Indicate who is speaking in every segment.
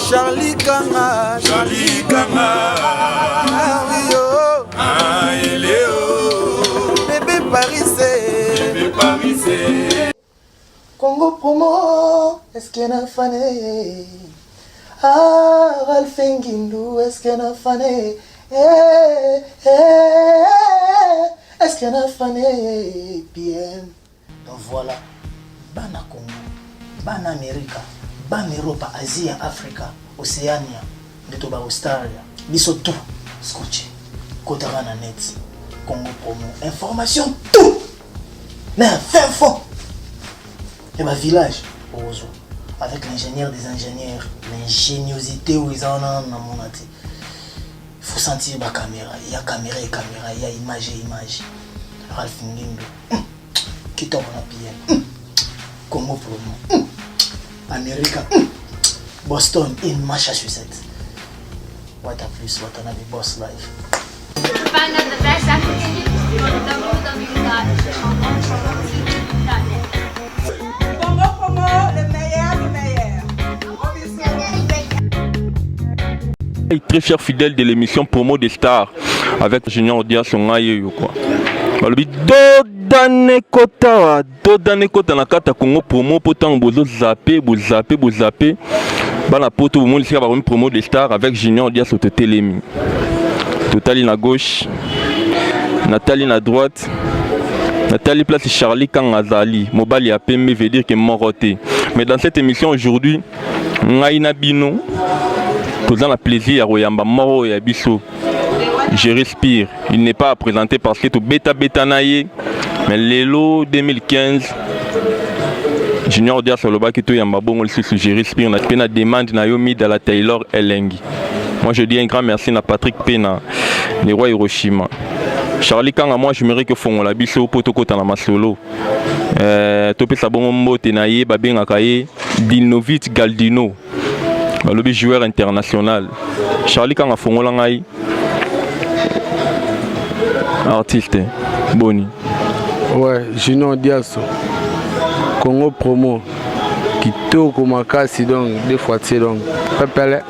Speaker 1: Charlie Kanga, Charlie Kanga, bébé Paris, Congo Promo, est-ce qu'il y a un fané? Ah, Ralph Nguindu, est-ce qu'il y a un fané? Est-ce qu'il y a un fané? PM. Donc voilà, Bana Congo, Bana Amérique, Bana Europe, Asie, Afrique, Océania, Netoba Australia, biso tout, scotché, Kotagana Net, Congo Promo, information, tout! Mais fin fond! Et ma village, avec l'ingénieur des ingénieurs, l'ingéniosité où ils en ont dans mon athée. Il faut sentir ma caméra, il y a caméra, il y a image et image. Ralph Nguindu, qui tombe en PM, Congo Promo, Amérique, Boston, in Massachusetts. What a plus, what another boss life.
Speaker 2: Find out the best African news on www.chantonchampionship.net. Congo Promo, le meilleur du meilleur.
Speaker 3: Très cher fidèle de l'émission Promo des Stars avec Junior Dia Songaye quoi. Balobi dodane kota na kata Congo Promo potant bozo zapper. Bana poto au monde ici va Promo des Stars avec Junior Dia Sototelemi. Totali na gauche, Nathalie na droite. Nathalie place Charlie Kangazali. Mobali a PMB veut dire que moroté. Mais dans cette émission aujourd'hui, Ngaina Bino, tout le plaisir à Royamba Moro et à Bisso. Je respire. Il n'est pas à présenter parce que tout bêta naïe. Mais l'élo 2015, Junior Dia Soloba qui tout yamba bon aussi je respire. On a fait une demande na yomi de la Taylor Elengi. Moi je dis un grand merci à Patrick Pena, le roi Hiroshima. Charlie Kanga, moi je mérite que font la biso potoko na masolo. Topé sabon mbote naïe babinga kaye Dinovic Galdino. Le joueur international. Charlie Kanga fongola ngai artiste Boni.
Speaker 4: Ouais, Junior Diaso. Congo Promo. Kitoko makasi donc deux fois c'est donc. Pepele.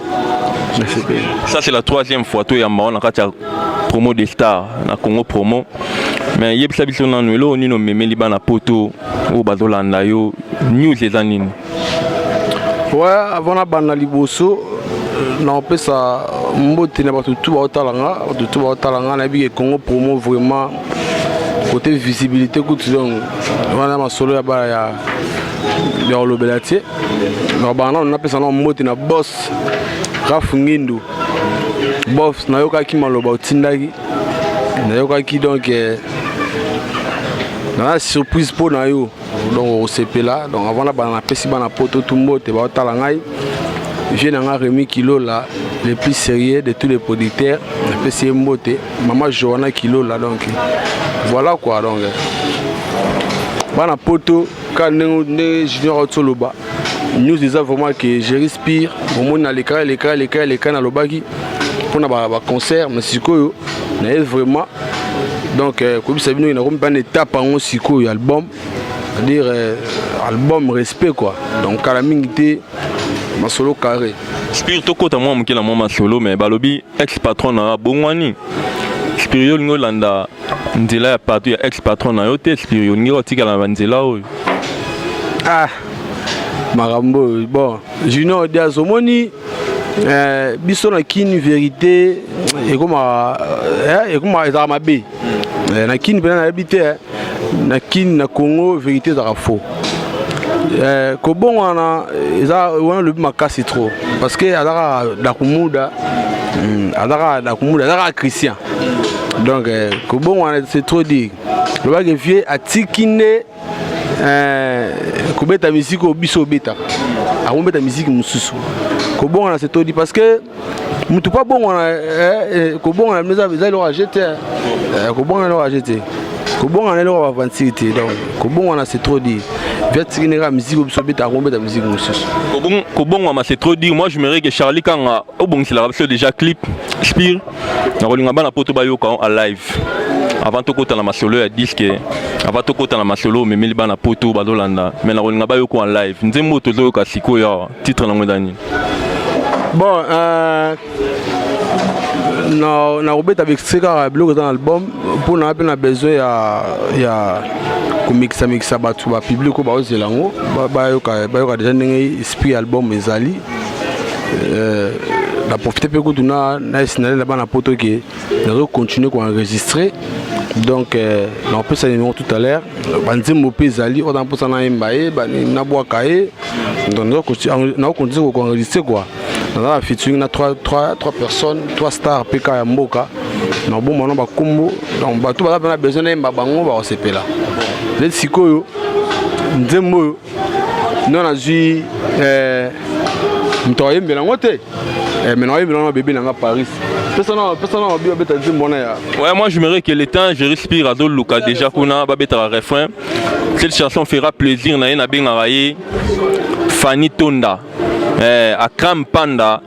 Speaker 3: Ça c'est la troisième fois to yamba on a katia Promo des Stars na Congo Promo. Mais yebisa biso na nuelo ni no memeli bana poto o bazolanda yo news ezanini.
Speaker 4: Ouais, avant la bande liboso, on peut ça mbote na tout batalanga na bi Congo Promo vraiment côté visibilité coup donc on a solo ya lobelatier. Na bana on appelle ça mbote na boss Ralph Nguindu. Boss na yoka ki maloba otindaki. Na yoka ki donc na surprise pour na yo. Donc au CP là, donc avant la banane pesi bana poto tumbo te ba talangai. J'ai un Rémi Kilo là, le plus sérieux de tous les producteurs. La pesi mbote, maman Johanna Kilo là donc. Voilà quoi donc. Bana poto quand ne Junior Otoloba. Nous disons vraiment que je respire. Au monde les cas na lobaki pour na ba concert mais sikoyo na vraiment donc comme ça vient une bonne étape en sikoyo album. C'est-à-dire album respect quoi. Donc calamité ma solo carré.
Speaker 3: Spirito kota moi mukela moi solo mais balobi ex patron na bongwani. Spirito ngolanda ndela ya partout ya ex patron na yote Spirito ngotika na banzela oyo.
Speaker 4: Ah Marambo bon Junior Dia Zomoni biso na kini vérité et comme ça m'a bé. Na kini pena na habité na kin na Congo vérité za faux ko bon wana eza wana le makasi trop parce que azara da kumuda azara Christian donc ko bon wana c'est trop dit le ba que vieux atikine ko beta musique au biso beta a beta musique mususu ko bon wana c'est trop dit parce que mutu pas bon wana ko bon wana meza lo jeter ko bon wana lo jeter Kobonga na lelo ba 28 donc kobonga c'est trop dit. Viens la musique ou bien ta musique
Speaker 3: Kobonga c'est trop dit. Moi je me que Charlie quand au bon c'est la déjà clip Spire na rolinga bana poto bayoka en live. Avant tout kota na masolo ya disque avant tout kota na masolo mais meli bana poto badolanda mais na rolinga bayoko en live. Nzembo tozo ka siko ya titre na ngwedani.
Speaker 4: Bon na robet avec Sega bloc dans l'album pour na besoin ya mixa batu ba public ko ba ozelango ba yoka déjà ndenge esprit album ezali la profiter pe ko tuna na sinale là bana poto que na continuer ko enregistrer donc on peut ça numéro tout à l'heure banzembo pe ezali on pour ça na imbaye ba na boa kae donc na continuer ko enregistrer quoi. Dans la featuring na trois personnes, 3 stars PK ya mboka. Na bon moment ba kombo, donc ba tout ba besoin na bango ba osepela. Les sikoyo nzembo non azui mtoye mbela ngote. Mais non mbela bébé na Paris. Personne bien beta nzembo na ya.
Speaker 3: Ouais, moi je me que le temps je respire à Luka déjà kuna ba beta refrain. Cette chanson fera plaisir na ina benga raye Fanny Tonda. À Kram Panda,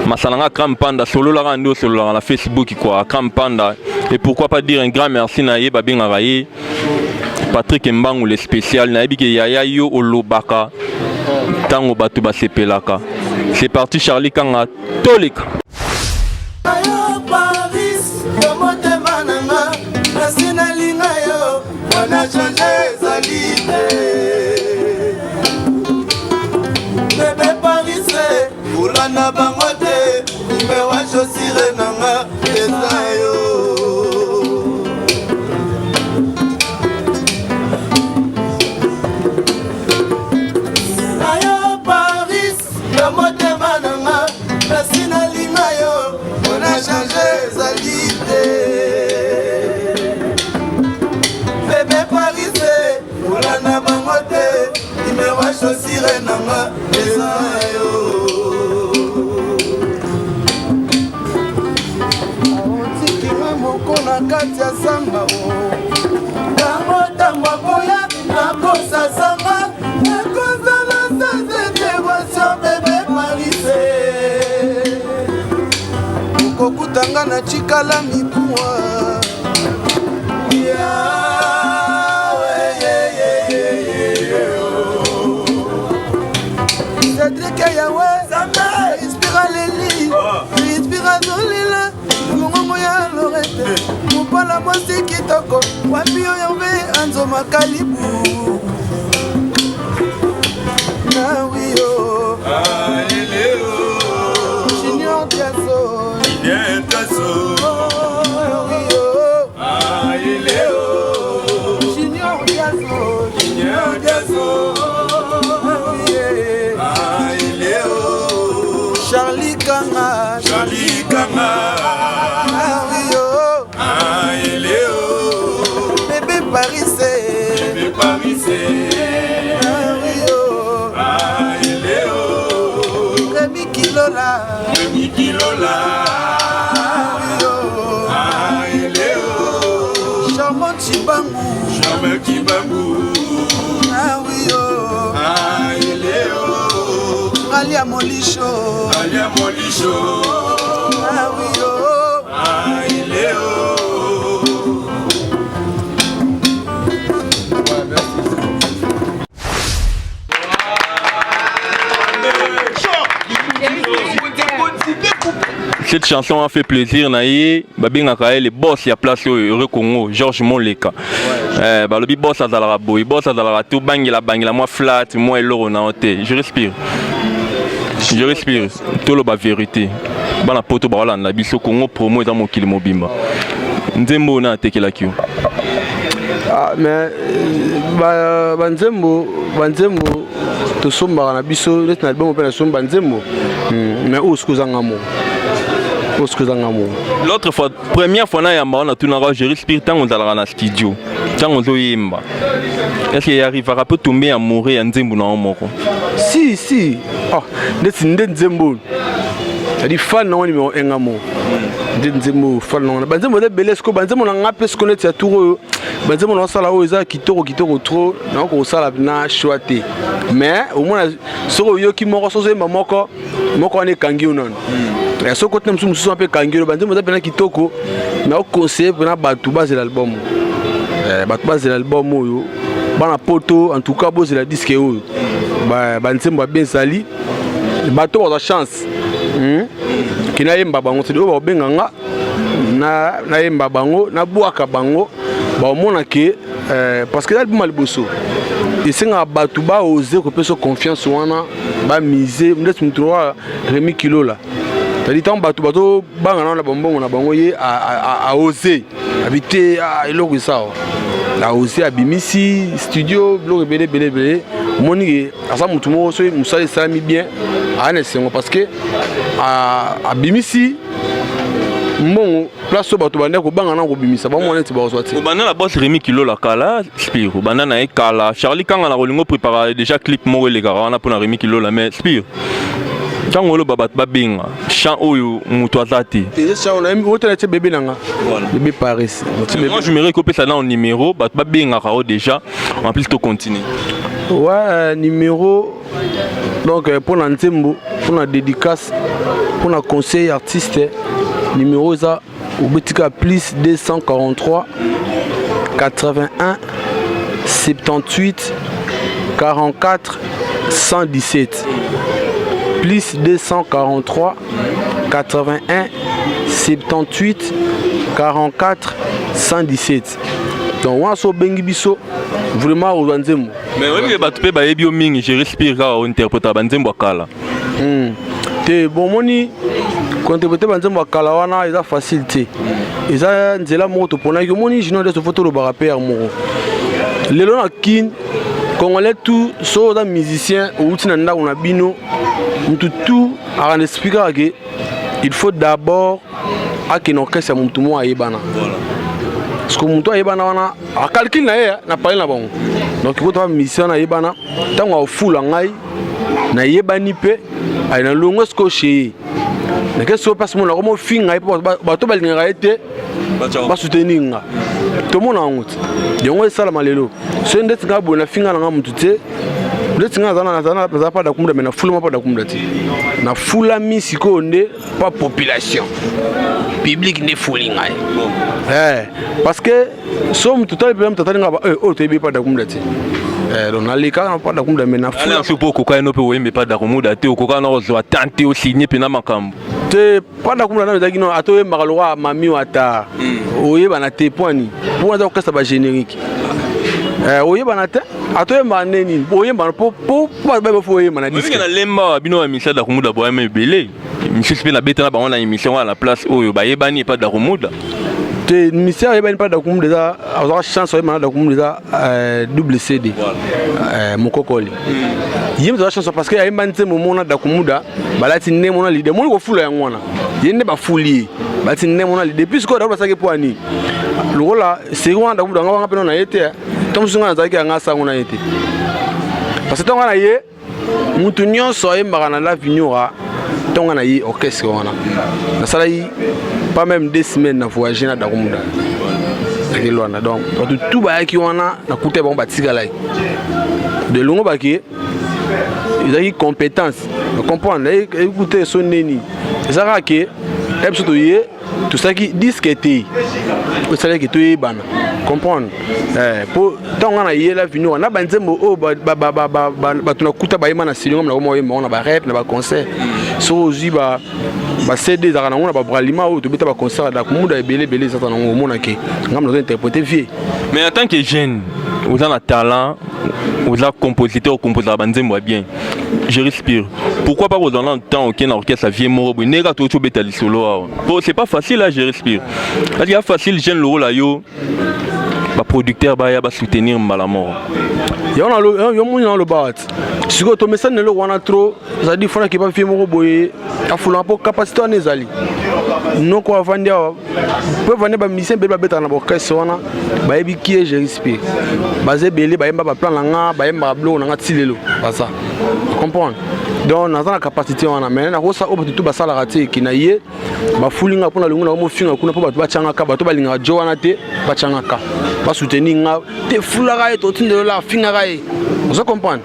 Speaker 3: Masalanga Kram Panda, solo la rando, solo la Facebook quoi, à Kram Panda. Et pourquoi pas dire un grand merci na ye babing araye, Patrick Mbangou le spécial, na ebi ke yaya yo olobaka, tango batu ba sepelaka. C'est parti Charlie Kanga Tolik.
Speaker 5: Na bangote me wa chosire nanga esayo ayo Paris le motema nanga nasina linga yo on a changé zalité bébé Paris oula na bangote me wa chosire nanga esayo kati ya sanga tango boya nakosa sanga nakozala sazetewasio bebe Parise okokutanga na chikala mikuwa Cedric Yawe inspira Leli inspira Zolila mongongo ya Lorette mopala mwasi kitoko wapi oyo mpe anzoma kalibu na wio Junior Diaso Junior Diaso Charlie Kanga Remy Kilola Charmant Kibangu Alia Molisho
Speaker 3: Cette chanson a fait plaisir naïe, babinga kae les boss ya place au Congo, Georges Moleka. Balobi boss azala boy, boss azala tout bangila moi flat, moi eloro na hote. Je respire. Tout le vérité. Bana poto bala na biso Congo promo dans mon kili mobimba. Nzembo na tekela kyo.
Speaker 4: Ah mais banzembo to somba na biso net na album pe na somba nzembo. Mais où est-ce que zangamo?
Speaker 3: L'autre fois, première fois, on a tout je respire tant on dans le studio. Tant on yemba. Est-ce qu'il arrivera à tomber à mourir en Nzembo na moko?
Speaker 4: Si. Oh, c'est Nzembo. Il dit fan non numéro 1 amour. nzembo fal non banzembo de belesco banzembo na ngape ce connaître ya tour banzembo na sala o eza kitoko trop na ko sala na choité mais au moins soko yoki moko sozo moko ane kangi non et soko tem musu un peu kangi banzembo de kitoko na o conseiller na batu base l'album batu base l'album oyo bana poto en tout cas bose la disque oyo banzembo bien sali bato ba chance kina yemba bango c'est ba benganga na yemba bango na buaka bango ba mona ke parce que l'album alboso esenga bato ba oser ko peso confiance wana ba miser ndeti mutro Remi Kilola tadi tant bato banga na bombongo na bango ye a oser habiter eloko ça a oser abimisi studio blog belé moni asa mutu mo so musali sami bien ane sengo parce que a bimisi mon place bato bande ko banga na ko bimisa ba mo neti ba oswati
Speaker 3: banda la boss Remi Kilola kala Spire banda na kala Charlie Kanga na rolingo préparer déjà clip mo le gara na pour Remi Kilola mais Spire tango lo babat ba binga chant oyo mutu azati
Speaker 4: et ça on a autre te bébé nanga bébé Paris
Speaker 3: moi je me récupère ça dans un numéro ba binga ka déjà en plus to continue.
Speaker 4: Ouais, numéro donc pour l'antembo, pour la dédicace, pour la conseil artiste, numéro ça au Betika plus 243 81 78 44 117 plus 243 81 78 44 117. Donc on a so bengi biso vraiment aux banzembo.
Speaker 3: Mais oui, bah tu peux bah ebio mingi, je respire quand on interprète banzembo akala.
Speaker 4: Te bon moni quand interpréter banzembo akala wana eza facilité. Eza nzela moto pona que moni jino de photo le barapère moko. Lelo na kin congolais tout so da musicien ou tina nda on a bino mutu tout a expliquer que il faut d'abord à que non kessa mutu mo ayebana. Parce que mutu ayebana wana a calcul na ye na parler na bon. Donc il faut avoir mission na yebana tango au full ngai na yebani pe ay na longo scotché. Na que so passe mon la comme finga ba to balinga été ba soutenir nga. To mona ngoti. Yongo sala malelo. So ndeti nga bona finga na mutu te. Ndeti nga zana za pas da kumda mais na full ma pas da kumda ti. Na full la misiko nde pas population. Public ne fulli ngai. Parce que somme tout le problème totali ngaba oh te pas da kumda ti. Donc na lika na pas da kumda mais na full
Speaker 3: la faut ko no pe wembe pas da kumda te ko kana zo tenter au signer pe na makambo.
Speaker 4: Te pas da kumda na zaki no ato e makalwa mami wata. Oye bana te poani. Pour na ko ba générique. Oye bana te ato e maneni. Oye bana po pas ba fo oye mana disque.
Speaker 3: Na lemba bino wa misala da kumda bo ame belé. Monsieur Spé na beta na ba on a émission à la place oyo ba yebani pas da kumda.
Speaker 4: Te ministère yebani pas da kumda za a chance oye mana da kumda double CD. Mokokoli. Yim za chance parce que ya yebani te momona da kumda balati ne mona lide mo ko fula yangwana. Yende ba fuli. Balati ne mona lide depuis ko da ba sake poani. Lokola c'est quoi da kumda ngaba pe na yete. Tom sunga za ki anga sangona yete. Parce que tonga na ye mutu nyonso yembaka na la vignora tonga na ye orchestre wana. Na sala yi pas même 2 semaines na voyager na dakumda. Akilwana donc tout ba ki wana na kuté bon batika lai. De longo ba ki ils ont une compétence. Vous comprenez? Écoutez son neni. Ça va que tout ça qui disque était. Vous savez que tout est ban. Comprendre? Pour tant on a eu la vie nous on a banzembo oh ba tu na kuta ba ima na silongo na mo na ba rap na ba concert. So ozi ba CD za na ba bralima ou to beta ba concert da kumuda belé ça na ngomona ke ngam na interpréter vie.
Speaker 3: Mais en tant que jeune, vous avez un talent, vous avez compositeur, composeur banzembo bien. Je respire. Pourquoi pas vous donner un temps auquel l'orchestre vient mort ou n'est pas tout bétal solo. C'est pas facile là, je respire. Parce qu'il y a facile jeune le rôle yo. Ba producteur ba ya ba soutenir mbala mort.
Speaker 4: Yo na le bat. Si ko to message ne le wana trop, ça dit fona ki ba fi moro boye, afula po capacité on ezali. Non ko avandia peut vendre ba mission be ba beta na orchestre wana, ba yebi ki je respire. Ba ze belé ba yemba ba plan nga, ba yemba blo na nga tilelo. Pas ça. Comprendre? donc naza na capacité wana mais na kosa oyo bato tu basalaka te eki na ye bafulinga mpona lingo na mofinga kuna mpo bato batiangaka bato balingaka jo wana te batiangaka basoutenir nga te fulaka ye totindelola afingaka ye ozo comprendre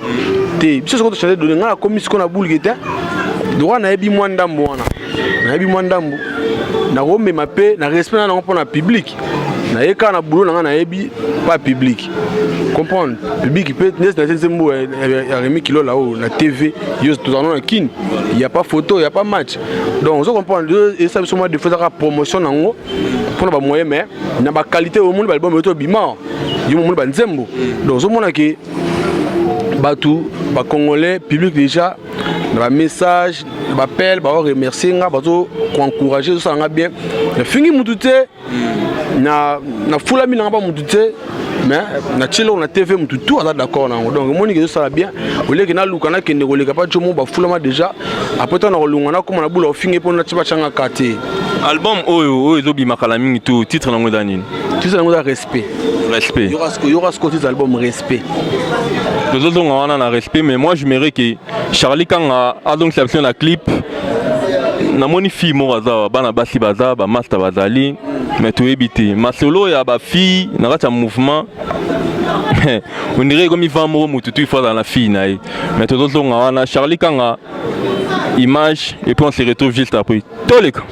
Speaker 4: te biso soko tochange donné nga nakomi siko na bulike te droit nayebi mwa ndambo wana nayebi mwa ndambo nakomema mpe na respect na nango mpona public nayeka na boulot nanga nayebi pas public comprendre public peut nese mbo ya Rémi Kilo là-haut na TV yo tozana na kin il y a pas photo il y a pas match donc on comprendre et ça sûrement de faire la promotion nango pour ba moyen mais na ba qualité au monde ba album to bima yo monde ba nzembo donc on mona que batou ba congolais public déjà ba message ba appel ba remercier nga ba to encourager ça nga bien na fingi mutute na fulami na ba mutute mais na chilo na TV mutu tout à d'accord nango donc moni que ça va bien au lieu que na lukana ke ngoleka pa chomo ba fulama déjà après toi na kolungana comme na bula ofinge po na chiba changa kate
Speaker 3: album oyo ezobi makala mingi tout titre nango danine
Speaker 4: titre nango da respect yora ce titre album respect
Speaker 3: tozozonga wana na respect mais moi je m'aimerais que Charlie Kanga a donc sélectionné la clip namoni fille mo baza bana basi baza ba master bazali mais tu éviter masolo ya ba fille na kati ya mouvement on dirait comme il va mourir mutu il faut dans la fille na mais tozozonga wana Charlie Kanga image et puis on se retrouve juste après toleka.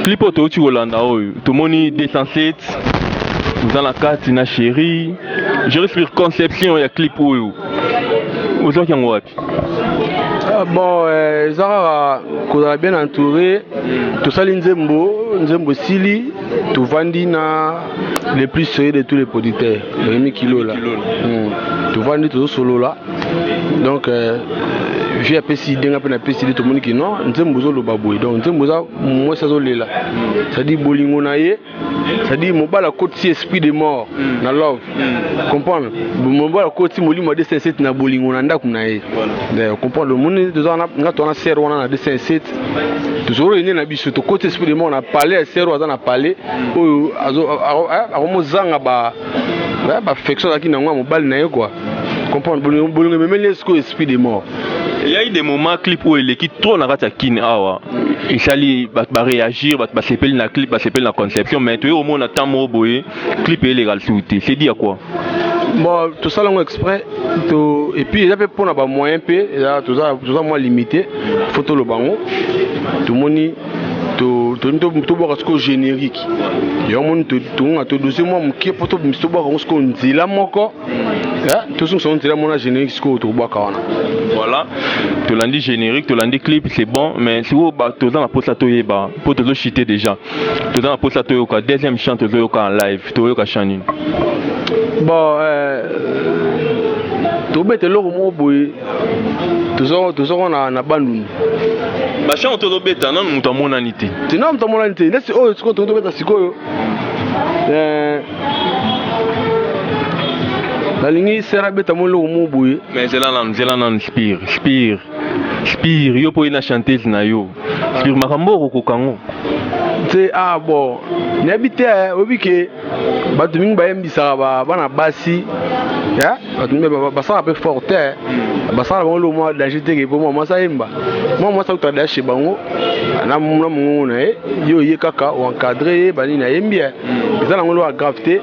Speaker 3: Clip auto tu Rolanda oyo tomoni 207 dans la carte na chérie je respire conception ya clip oyo ozoki yango wapi
Speaker 4: bon ezaka kozala bien entouré tosali nzembo sili tovandi na les plus sérieux de tous les producteurs Rémi Kilo là tovandi tozosolola donc j'ai apprécié denga pe na apprécié tout le monde qui non nzembo zoloba boy donc nzembo za moi ça zolela ça dit bolingo na ye ça dit mobala côté esprit de mort na love comprendre mobala côté molimo de 207 na bolingo na ndako na ye comprendre le monde tozana nga tona serre wana na 207 tozoro ine na biso to côté esprit de mort na parler serre wana na parler oyo azo mozanga ba affection qui n'a pas mobile quoi. Comprendre bolongo même les esprit de mort.
Speaker 3: Il y a eu des moments clip où il est trop dans la kin awa. Il s'allie va réagir, va s'appeler la clip, va s'appeler la conception mais tu au moins attend mo boy clip est légal sauté. C'est dire quoi?
Speaker 4: Bon, tout ça long exprès et puis il avait pour na ba moyen peu tout ça moins limité photo le bango tout moni to boka ce générique yo mon to dossier moi qui photo to boka ce qu'on dit là moko tout ce qu'on dit là mon générique ce que to boka wana
Speaker 3: voilà to landi générique to landi clip c'est bon mais si vous ba to dans la poste to yeba pour to chiter déjà to dans la poste to yoka deuxième chant to yoka en live to yoka chanine
Speaker 4: bon to bete lo mo boy to na bandu
Speaker 3: ba chant to beta non muta monanité
Speaker 4: non muta monanité nesi oh ce que to beta sikoyo la ligne sera beta mo lo mo boy
Speaker 3: mais c'est là spire yo po ina chanteuse na yo spire makambo ko kango
Speaker 4: c'est bon n'habite obike batu mingi bayembisa bana basi ya batu mingi basala pe forte basala bango lo mo danger te pour moi ça yemba moi ça uta dash bango na mungu na yo ye kaka o encadrer bani na yembia ezala ngolo a gravité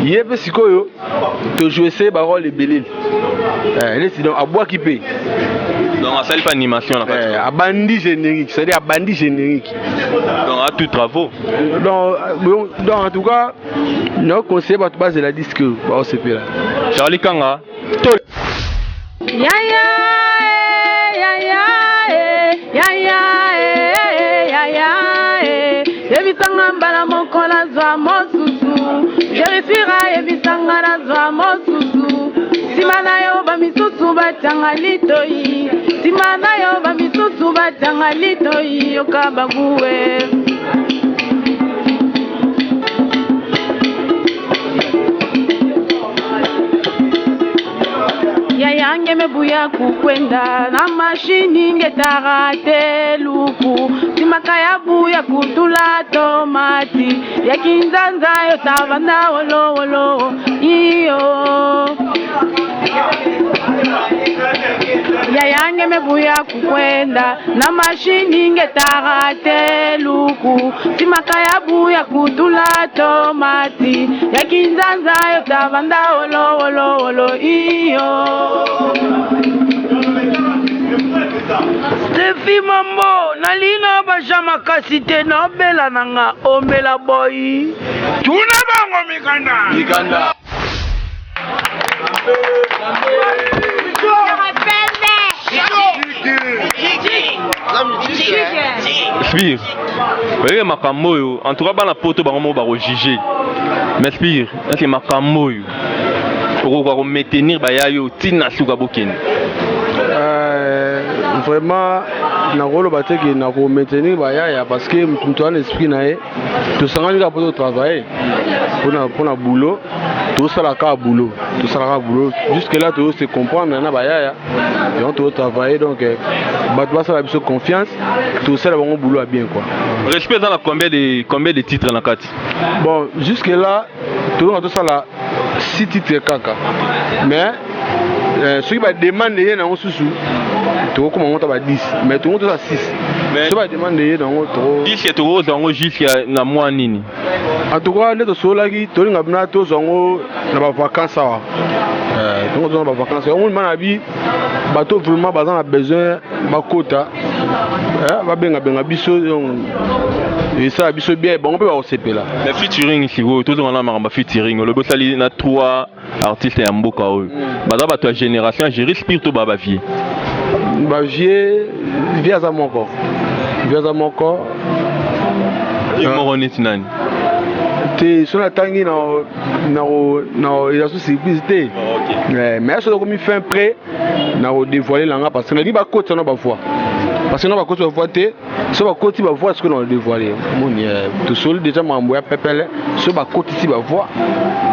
Speaker 4: yebe sikoyo to jouer ces paroles belil les sinon aboa qui peut
Speaker 3: donc ça pas animation là
Speaker 4: à bandi générique c'est-à-dire à bandi générique
Speaker 3: donc à tout travaux
Speaker 4: donc en tout cas nos conseils va base de la disque au CP là
Speaker 3: Charlie Kanga
Speaker 6: ya ya ebisanga mbala mokola zwa mosusu je respire ebisanga na zwa mosusu simana yo ba misusu batanga litoi simana yo ba misusu batanga litoi yokabaguwe yayange mebuya kukwenda na mashini ngetarate luku simaka ya buya kutula tomati ya kinzanza yo tavanda wolo iyo yayange mebuya kukwenda na mashini ngetarate luku simaka ya buya kutula tomati ya kinzanza yo tavanda wolo iyo Stefi Mambo nalina bajama kasite na bela nanga omela boy tuna bango mikanda
Speaker 3: Spire voyez makambo yo en tout cas bana poto bango mo ba juger mais Spire c'est makambo yo pour ko maintenir ba yayo tina suka bokene
Speaker 4: vraiment na rolo bateki na ko maintenir ba yaya parce que mtu ana esprit nae to sangani ka poto travailler pour na boulot tout ça la ka boulot jusque là tout se comprendre na ba yaya et on doit travailler donc batwa ça la biso confiance tout ça la bon boulot à bien quoi
Speaker 3: respect dans la combien de titres na kati
Speaker 4: bon jusque là tout ça la 6 titres kaka mais ceux qui va demander na osusu to ko monta ba 10 mais to monta 6 mais to ba demander na to
Speaker 3: 10 to zango jusqu'à na mois nini
Speaker 4: en tout cas les to solaki to linga bna to zango na ba vacances wa to zo na ba vacances on manabi bato vraiment bazana besoin bakota ba benga biso et ça biso bien bon on peut OCP là
Speaker 3: mais featuring si vous tout dans la maramba featuring le bosali na 3 artistes ya mboka oyo baza bato ya génération je respire to baba vie
Speaker 4: via za moko
Speaker 3: moroneti nani
Speaker 4: te sona tangi na il so surprise te mais so ko mi fin prêt na dévoiler langa parce que na ba côté na ba voix parce que na ba côté ba voix te so ba côté ba voix ce que on dévoiler mon tout seul déjà mambo ya pepele so ba côté si ba voix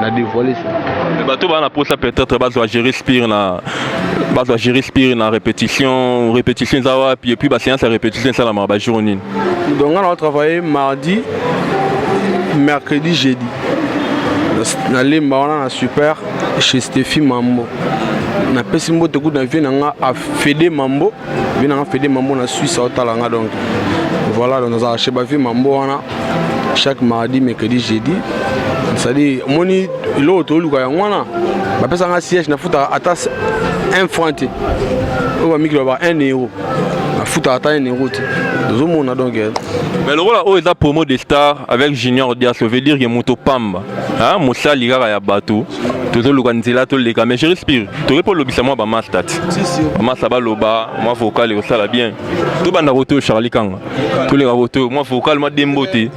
Speaker 4: na dévoiler ça
Speaker 3: bato bana pour ça peut-être bazo gérer respire na répétition zawa puis ba séance à répétition ça la ma ba journée
Speaker 4: donc on va travailler mardi mercredi jeudi na lemba wana na super chez Stéphie Mambo na pesi mbote ku na vie nanga a Fede Mambo vie nanga Fede Mambo na Suisse otalanga donc voilà donc nous avons chez Bavi Mambo wana chaque mardi mercredi jeudi c'est-à-dire moni l'autre luka ya wana ba pesa nga siège na futa ata 1 franc te o ba mikilo ba 1 euro na futa ata 1 euro te deux mona donc
Speaker 3: mais le rôle là est promo des stars avec Junior Dias, ça veut dire que moto pamba hein Moussa Ligara ya bateau tout le kanzela tout les mais je respire tu réponds lobisa moi ba mastat ma ça ba loba moi vocal et ça la bien tout banda roto Charlie Kanga tous les roto moi vocal moi demboté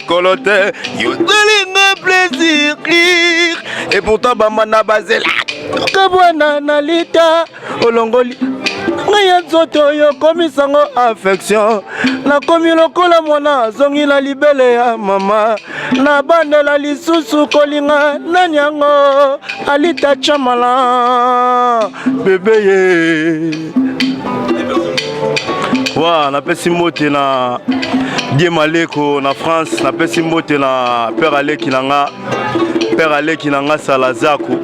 Speaker 5: Coloté, you feeling plaisir et pourtant bamana bazela kabwana na lita olongoli ngaya nzoto yo komisango affection na komi lokola mwana zongi la libele ya mama na bandela lisusu kolinga na nyango alita chamala bébé wa na pesi mote na Diemaleko na France na pesi mote na Père Aleki nanga Salazako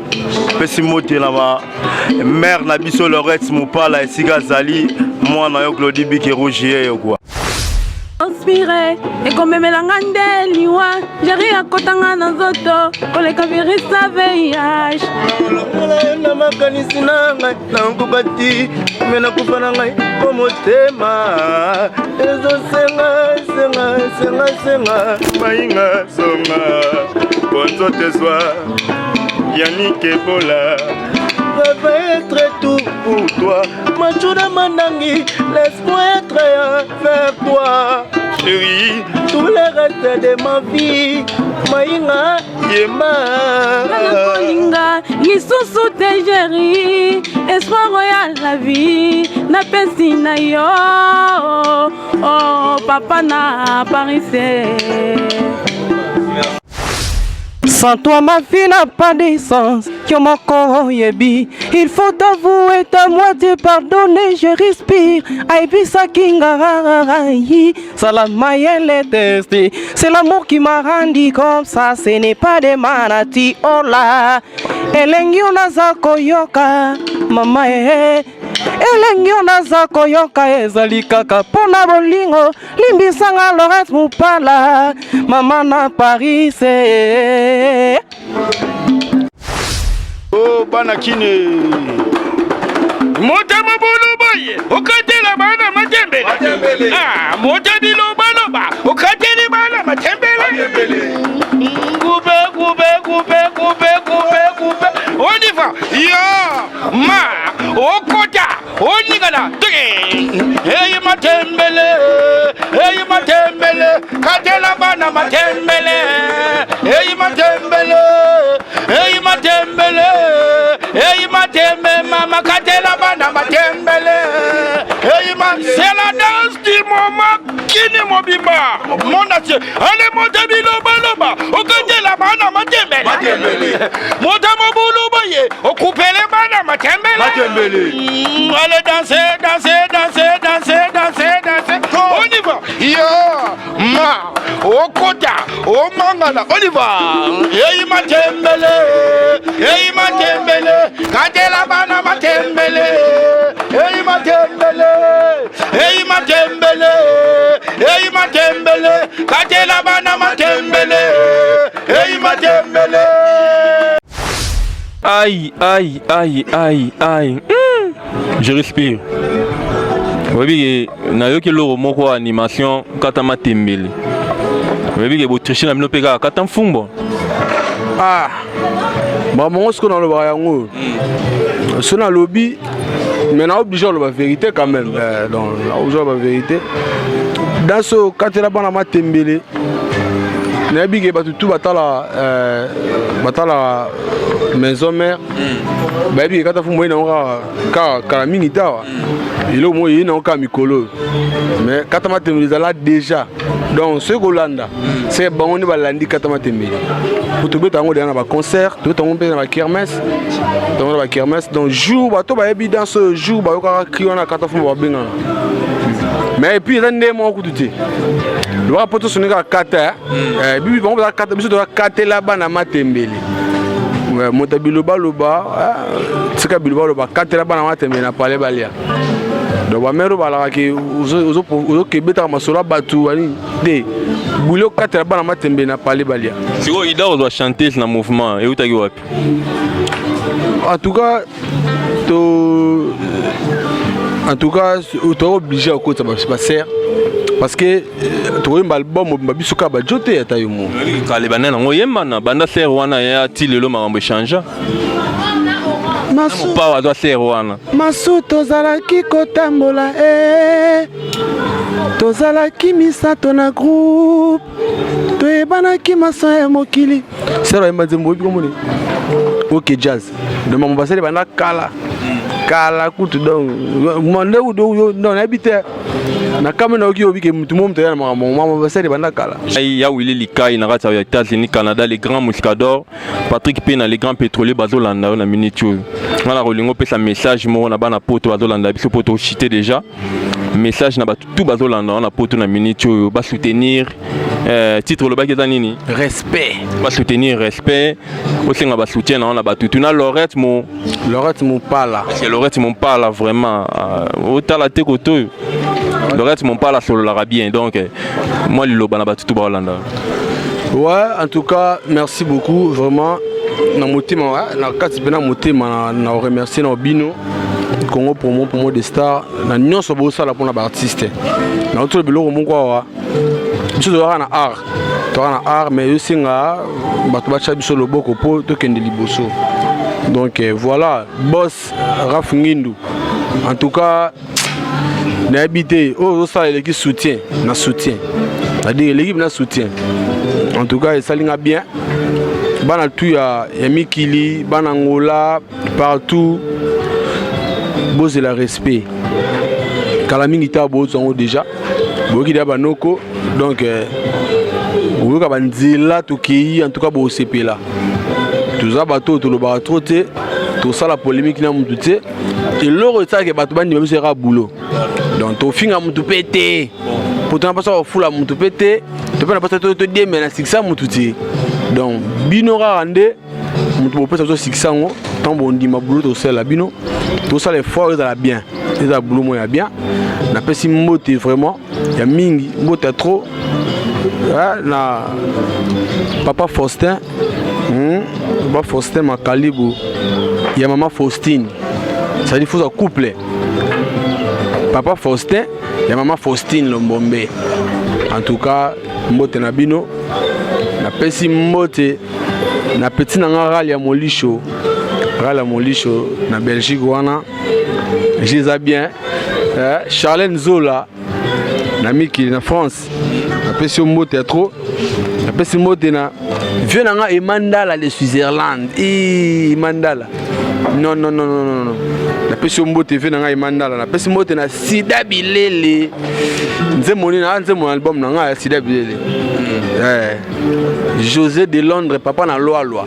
Speaker 5: pesi mote na ma mère na biso Lorette Mupala esika zali mwana yo Claudie Bike Rougier yo quoi
Speaker 6: inspiré et comme melanga liwa jeri akotanga na nzoto koleka virisa VIH
Speaker 5: na makanisi na ngai na nkubati mena kupana ngai komotema ezo senga mainga songa bonzo teswa Yannick Ebola va être tout pour toi Machuda Mandangi laisse-moi être vers toi chérie tout le reste de ma vie Maïnga Yema
Speaker 6: Kolinga lisusu te jeri espoir royal la vie na pesi na yo oh papa na Paris.
Speaker 5: Sans toi ma vie n'a pas de sens. Il faut t'avouer ta moitié pardonner. Je respire. Aibisa kinga Salamaye testi. C'est l'amour qui m'a rendu comme ça. Ce n'est pas des manati. Oh là. Elengyo nazako yoka. Mama Elengyo nazako yoka ezali kaka pona bolingo limbisanga Lorette Mupala mama na Paris oh banakine motema boloboye okatela bana matembele ah motedi lobaloba okateli bana matembele gube on y va yo ma okota onigala hey matembele katela bana matembele hey matembele mama katela bana matembele hey c'est la danse du moment kini mobimba monache ale motebi loba okatela bana matembele motama buluba ye okupele bana matembele allez danser on y va yo ma okota o mangala on y va hey matembele katela bana matembele hey matembele katela bana matembele hey matembele.
Speaker 3: Aïe. Je respire. Oui, nayoki loro moko animation kata matembele. Oui, bo tricher na mino peka kata mfumbo.
Speaker 4: Ah. Ba mongo ce qu'on a le bayango. Sona lobby mais on a obligé la vérité quand même. Donc on a obligé la vérité. Dans ce katela bana matembele. Nabige batutu batala maison mère baby kata fu moina ka mingi tawa ilo moyi na ka mikolo mais kata matembele là déjà donc ce Golanda c'est bon on va landi kata matembele pour tout betango dans ba concert tout on peut na ba kermesse donc jour bato ba yebi dans ce jour ba yoka kriona kata fu ba benga mais puis rende mo kututi le rapport sur les kata bibi bango kata biso to katela bana matembele mota biloba loba tika biloba loba katela bana matembele na pale balia donc ba mero balaka ki ozo kebeta masolo batu ani de bulo katela bana matembele na pale balia
Speaker 3: siko ida on doit chanter na mouvement et utaki wapi
Speaker 4: en tout cas tu es obligé à côté de ça parce que tu as un album qui est jeté à ta yumu.
Speaker 3: Kale banana ngoyemba na banda ser wana ya tilelo makambo chanja.
Speaker 4: Masu
Speaker 3: pa wa ser wana.
Speaker 4: Masu tozalaki kotambola tozalaki misato na groupe toyebanaki maso ya mokili. Ser wa mbazembo bikomoni. OK jazz. De mambo basele banda kala kutu donc monde ou non habité na kama na okiyo bike mutu mo mtaya na mama basele banda kala
Speaker 3: ya Willy Likai na rata ya États-Unis Canada les grands muscadors Patrick Pena les grands pétroliers bazolanda na minute ngala rolingo pesa message mo na bana poto bazolanda biso poto chité déjà message na ba tout bazolanda na poto na minute ba soutenir titre le baki za nini
Speaker 4: respect
Speaker 3: ba soutenir respect osenga ba soutien na ba tout na Lorette mon
Speaker 4: pala
Speaker 3: c'est Lorette mon pala vraiment otala te koto Lorette mon pala solo la bien donc moi le loba na ba tout ba Hollande.
Speaker 4: Ouais, en tout cas merci beaucoup vraiment na motema na kati pena motema na remercier na bino Congo promo de star na nyonso bo sala pour na artiste na autre biloko mon kwa biso to na art mais yo singa bato ba chabiso loboko po to kende liboso donc voilà boss Raf Ngindu en tout cas na habité ça l'équipe soutien c'est-à-dire l'équipe na soutien en tout cas ça linga bien bana tout ya Mikili bana Ngola partout beau c'est le respect kalamingi ta bo zongo déjà boki da banoko donc vous ka banzila to ki en tout cas bo CP là tout ça bateau to lo ba troté tout ça la polémique na mutu te et le retard que bato bandi même sera boulot donc to finga mutu pété pourtant pas ça fula mutu pété to pas pas to dire mais na 600 mutu te donc binora rande mutu bo pesa so 600 ngo tant bon dit ma boulot to sel bino tout ça les forts ça bien les a boulot moi bien na pesi mbote vraiment ya mingi mbote trop na papa Faustin Makalibu ya maman Faustine ça dit faut un couple papa Faustin ya maman Faustine Lombombe en tout cas mbote na bino na pesi mbote na petit na ngara ya molisho na Belgique wana je les bien Charlène Zola na Mikili na France na pesi mbote trop na pesi mbote na vieux nanga Mandala de Switzerland Mandala non na pesi mbote vieux nanga Mandala na pesi mbote na Sida Bilele nzemoni na nzemo album nanga Sida Bilele José de Londres papa na loi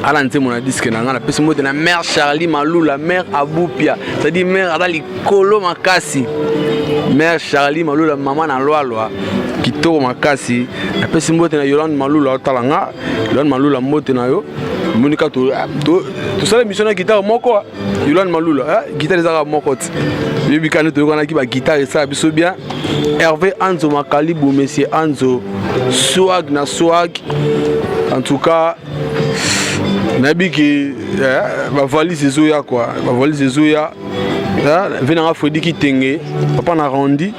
Speaker 4: ala nzemo na disque nanga na pesi mbote na mère Charlie Malula mère Aboupia c'est-à-dire mère adali kolo makasi mère Charlie Malula maman na loi kitoko makasi na pesi mbote na Yolande Malula talanga Yolande Malula mbote na yo monika to sala mission na guitare moko Yolande Malula guitare za moko yebi kana to kana ki ba guitare ça biso bien Hervé Anzo Makalibu monsieur Anzo swag en tout cas nabiki ba valise zoya quoi ba valise zoya venanga Freddy Kitenge papa na Randi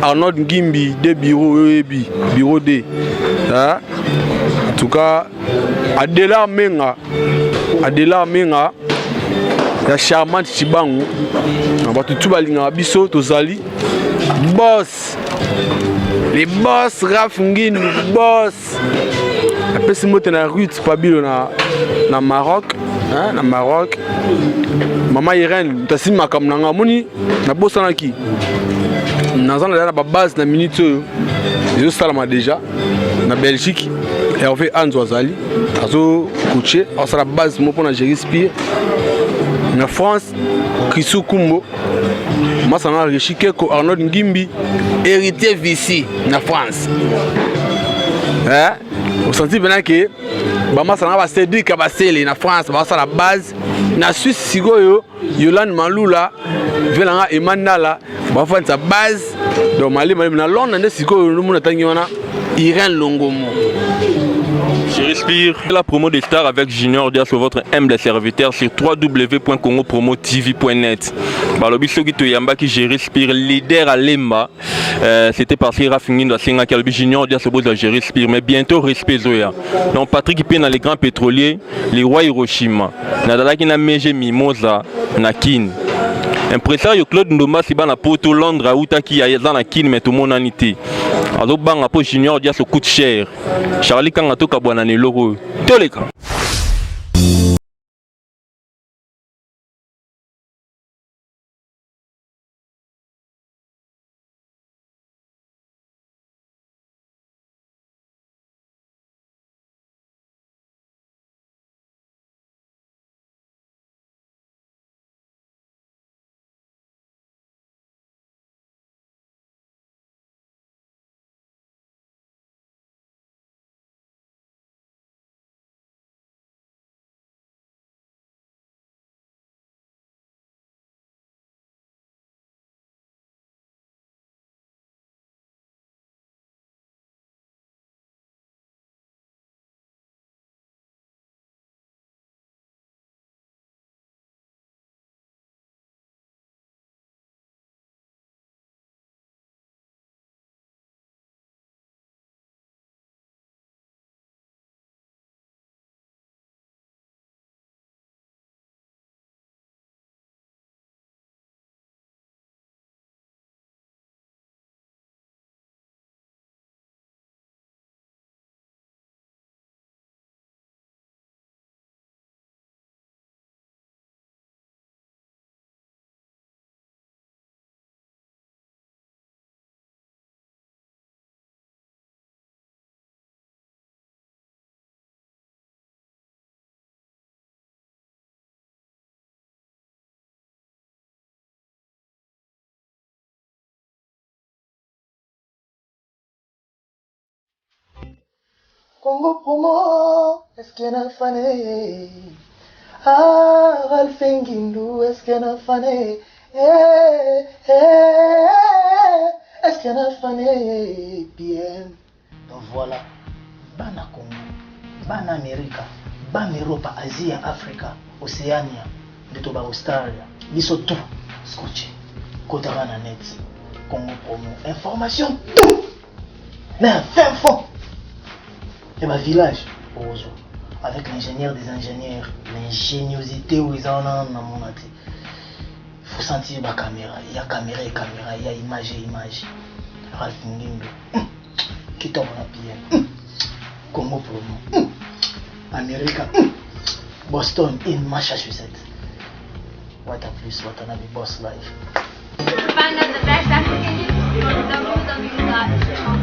Speaker 4: Arnold Ngimbi de bureau D en tout cas Adela Menga ya Charmante Chibangu na batu tu balinga biso tozali boss les boss Raf Ngindu boss apesi mote na Ruth Pabilo na Maroc Maman Irène tasimi makam nanga moni na bosana ki nazana na ba base na minute je salama déjà na Belgique Hervé Anzo Azali azo coacher à la base mo pona Jéréspire na France Chrisou Kumbo masana Richike ko Arnold Ngimbi héritier Vici na France Au senti maintenant que Bamasa va Cédric Kabasele na France, Bamasa la base. Na Suisse, Sigoyo, Yolande Malula, Velanga Emmanuela, Bafan sa base. Donc Mali, na Londres, na Sigoyo, nous mon attengiona, Irène Longomo.
Speaker 3: Je respire la promo des stars avec Junior Dia sur votre humble serviteur sur www.congopromotv.net. Balobi Sogito Yamba qui je respire leader à Lemba. C'était parce que Rafingin doit signer que Junior Dia se pose à je respire. Mais bientôt respect Zoya. Donc Patrick Pien dans les grands pétroliers, les rois Hiroshima. Nadala qui n'a meje Mimosa, Nakin. Impresario Claude Ndoma si na poto Londres à Outaki à dans la kin mais tout mon anité. Alors bang pour Junior Dia ça coûte cher. Charlie Kangato Kabwana ne loro. Toleka.
Speaker 1: Congo Promo, est-ce qu'il y en a fané? Ah, Ralphingindu, est-ce qu'il y en a fané? Est-ce qu'il y en a fané? Bien. Donc voilà, Bana Congo, Bana America, Bana Europe, Asie, Afrique, Océania, de Toba Australia, Biso tout, scotché, Kotamana Net, Congo Promo, information tout, mais un fin fond. Et ma village, avec l'ingénieur des ingénieurs, l'ingéniosité où ils en ont dans mon athée. Il faut sentir ma caméra, il y a caméra, il y a image et image. Ralph Ngimbe, qui tombe dans la PM, Congo Promo, Amérique, Boston, in Massachusetts. What a plus, what a boss life.
Speaker 2: Find out the best African news on www.congopromotv.net.